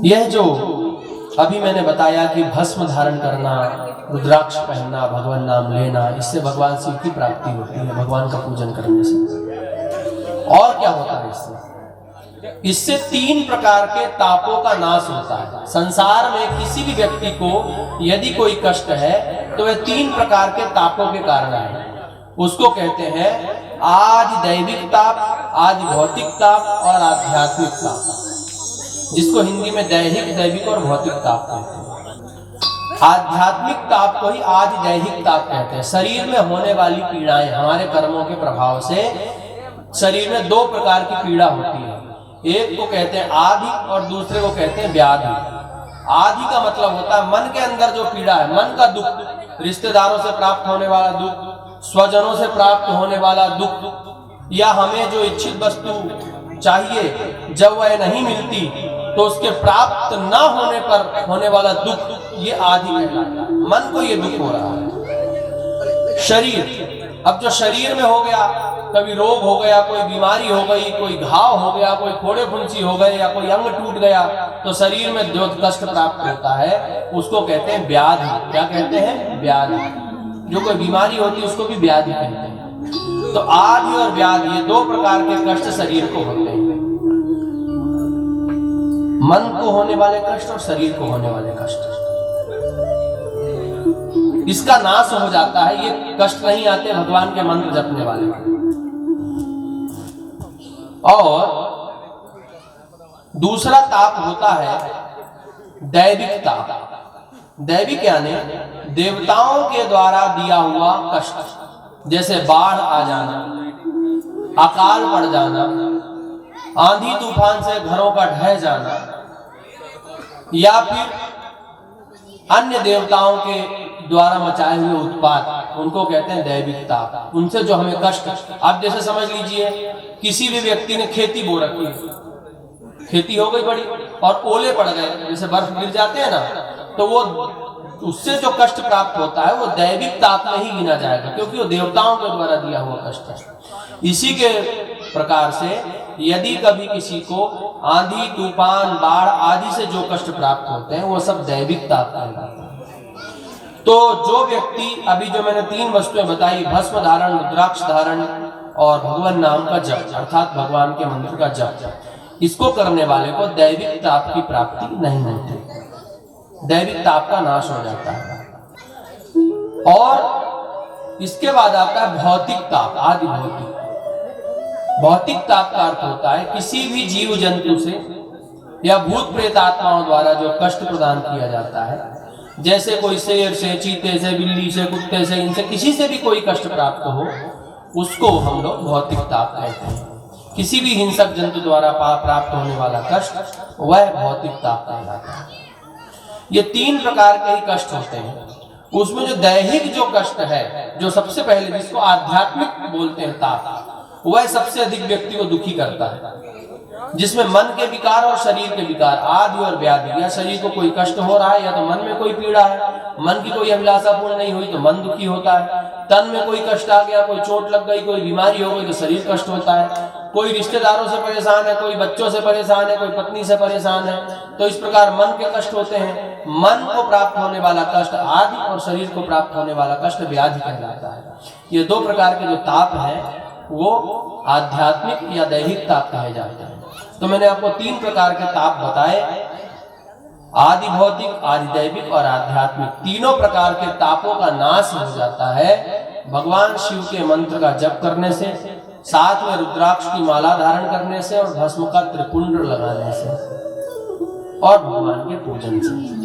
यह जो अभी मैंने बताया कि भस्म धारण करना, रुद्राक्ष पहनना, भगवान नाम लेना, इससे भगवान शिव की प्राप्ति होती है, भगवान का पूजन करने से। और क्या होता है इससे 3 प्रकार के तापों का नाश होता है। संसार में किसी भी व्यक्ति को यदि कोई कष्ट है तो वह 3 प्रकार के तापों के कारण है। उसको कहते हैं आदि दैविक ताप, आदि भौतिक ताप और आध्यात्मिक ताप, जिसको हिंदी में दैहिक, दैविक और भौतिक ताप कहते हैं। आध्यात्मिक ताप को ही आदि दैहिक ताप कहते हैं। शरीर में होने वाली पीड़ाएं, हमारे कर्मों के प्रभाव से शरीर में 2 प्रकार की पीड़ा होती है। एक को कहते हैं आदि और दूसरे को कहते हैं व्याधि। आदि का मतलब होता है मन के अंदर जो पीड़ा है, मन का दुख, रिश्तेदारों से प्राप्त होने वाला दुख, स्वजनों से प्राप्त होने वाला दुख, या हमें जो इच्छित वस्तु चाहिए जब वह नहीं मिलती तो उसके प्राप्त ना होने पर होने वाला दुख, ये आदि कहलाता है। मन को ये दुख हो रहा है। शरीर, अब जो शरीर में हो गया, कभी रोग हो गया, कोई बीमारी हो गई, कोई घाव हो गया, कोई फोड़े फुंसी हो गए, या कोई अंग टूट गया, तो शरीर में जो कष्ट प्राप्त होता है उसको कहते हैं व्याधि। क्या कहते हैं? व्याधि। जो कोई बीमारी होती है उसको भी व्याधि कहते हैं। तो आदि और व्याधि, ये 2 प्रकार के कष्ट शरीर को होते हैं। मन को होने वाले कष्ट और शरीर को होने वाले कष्ट, इसका नाश हो जाता है। ये कष्ट नहीं आते भगवान के मंत्र जपने वाले। और दूसरा ताप होता है दैविक ताप। दैविक यानी देवताओं के द्वारा दिया हुआ कष्ट, जैसे बाढ़ आ जाना, अकाल पड़ जाना, आंधी तूफान से घरों का ढह जाना, या फिर अन्य देवताओं के द्वारा मचाए हुए उत्पात, उनको कहते हैं दैविक ताप। उनसे जो हमें कष्ट, आप जैसे समझ लीजिए किसी भी व्यक्ति ने खेती बो रखी, खेती हो गई बड़ी और ओले पड़ गए, जैसे बर्फ गिर जाते हैं ना, तो वो उससे जो कष्ट प्राप्त होता है वो दैविक ताप में ही गिना जाएगा, क्योंकि वो देवताओं के द्वारा दिया हुआ कष्ट है। इसी के प्रकार से यदि कभी किसी को आंधी तूफान बाढ़ आदि से जो कष्ट प्राप्त होते हैं वो सब दैविक ताप कहलाते हैं। तो जो व्यक्ति, अभी जो मैंने 3 वस्तुएं बताई, भस्म धारण, रुद्राक्ष धारण और भगवान नाम का जप, अर्थात भगवान के मंत्र का जप, इसको करने वाले को दैविक ताप की प्राप्ति नहीं होती, दैविक ताप का नाश हो जाता है। और इसके बाद आता है भौतिक ताप, आदि भौतिक। भौतिक ताप का अर्थ होता है किसी भी जीव जंतु से या भूत प्रेत आत्माओं द्वारा जो कष्ट प्रदान किया जाता है, जैसे कोई शेर से, चीते से, बिल्ली से, कुत्ते से, इनसे किसी से भी कोई कष्ट प्राप्त हो, उसको हम लोग भौतिक ताप कहते हैं। किसी भी हिंसक जंतु द्वारा प्राप्त होने वाला कष्ट, वह भौतिक ताप कहलाता है। ये 3 प्रकार के ही कष्ट होते हैं। उसमें जो दैहिक जो कष्ट है, जो सबसे पहले जिसको आध्यात्मिक बोलते हैं ताप, वह सबसे अधिक व्यक्ति को दुखी करता है, जिसमें मन के विकार और शरीर के विकार, आदि और व्याधि। या शरीर को कोई कष्ट हो रहा है, या तो मन में कोई पीड़ा है, मन की कोई अभिलाषा पूर्ण नहीं हुई तो मन दुखी होता है, तन में कोई कष्ट आ गया, कोई चोट लग गई, कोई बीमारी हो गई तो शरीर कष्ट होता है, कोई रिश्तेदारों से परेशान है, कोई बच्चों से परेशान है, कोई पत्नी से परेशान है, तो इस प्रकार मन के कष्ट होते हैं। मन को प्राप्त होने वाला कष्ट आदि और शरीर को प्राप्त होने वाला कष्ट व्याधि कहलाता है। ये 2 प्रकार के जो ताप है वो आध्यात्मिक या दैहिक ताप कहे जाते हैं। तो मैंने आपको 3 प्रकार के ताप बताए, आदि भौतिक, आदि दैविक और आध्यात्मिक। तीनों प्रकार के तापों का नाश हो जाता है भगवान शिव के मंत्र का जप करने से, साथ में रुद्राक्ष की माला धारण करने से और भस्म का त्रिपुंड लगाने से और भगवान के पूजन से।